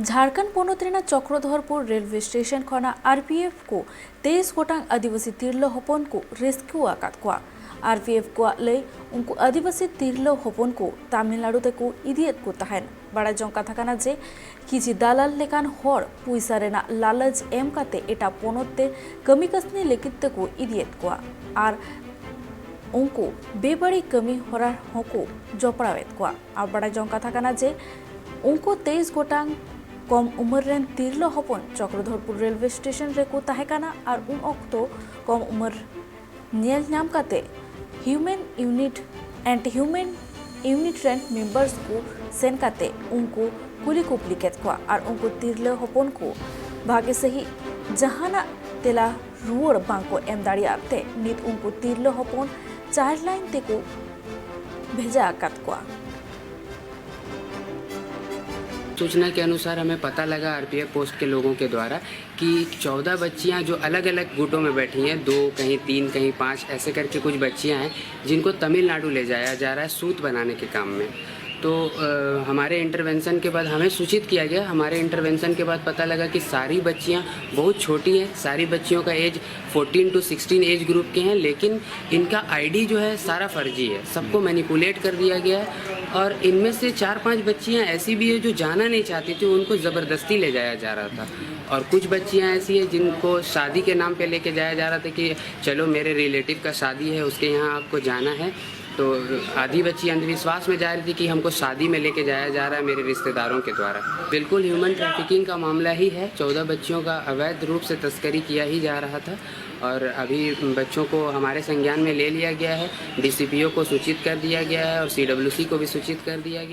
Jharkhand पोनोत Chakradharpur railway station खना RPF को 23 गोटांग आदिवासी तिरलो हपन को रेस्क्यू आकाद को आरपीएफ को लई उनको आदिवासी तिरलो हपन को तमिलनाडु तेको इदियत को तहन बड़ा जंग कथा काना जे किछि दालाल लेकान हर पुइसा रेना लालच एम काते एटा पोनोते कमी कसनी लेकित तेको इदियत को आर उनको बेबड़ी कमी हरार हको जपड़ावेत को आ बड़ा जंग कथा काना जे उनको 23 गोटांग कम उम्र रेन तिरलो हपन चक्रधरपुर रेलवे स्टेशन रेको तहेकाना और उन अक्तो कम उम्र नेल नाम काते ह्यूमन यूनिट रेन मेंबर्स को सेन काते उनको कुली कुपलिकेत को और उनको तिरलो हपन को भाग्य सही जहाना तेला रुवर बांको एम दाड़ियाते नित उनको तिरलो हपन चाइल्ड लाइन तेको भेजा आकात को। सूचना के अनुसार हमें पता लगा आरपीएफ पोस्ट के लोगों के द्वारा कि 14 बच्चियां जो अलग अलग गुटों में बैठी हैं, 2 कहीं 3 कहीं 5 ऐसे करके कुछ बच्चियां हैं जिनको तमिलनाडु ले जाया जा रहा है सूत बनाने के काम में। तो हमारे इंटरवेंशन के बाद हमें सूचित किया गया। हमारे इंटरवेंशन के बाद पता लगा कि सारी बच्चियां बहुत छोटी हैं, सारी बच्चियों का एज 14 to 16 एज ग्रुप के हैं, लेकिन इनका आईडी जो है सारा फर्जी है, सबको मैनिपुलेट कर दिया गया है। और इनमें से 4-5 बच्चियां ऐसी भी है जो जाना नहीं चाहती थी, उनको ज़बरदस्ती ले जाया जा रहा था। और कुछ बच्चियां ऐसी है जिनको शादी के नाम पे लेके जाया जा रहा था कि चलो मेरे रिलेटिव का शादी है, उसके यहाँ आपको जाना है। तो आधी बच्ची अंधविश्वास में जा रही थी कि हमको शादी में लेके जाया जा रहा है मेरे रिश्तेदारों के द्वारा। बिल्कुल ह्यूमन ट्रैफिकिंग का मामला ही है। 14 बच्चियों का अवैध रूप से तस्करी किया ही जा रहा था और अभी बच्चों को हमारे संज्ञान में ले लिया गया है। डीसीपीओ को सूचित कर दिया गया है और सीडब्ल्यूसी को भी सूचित कर दिया गया।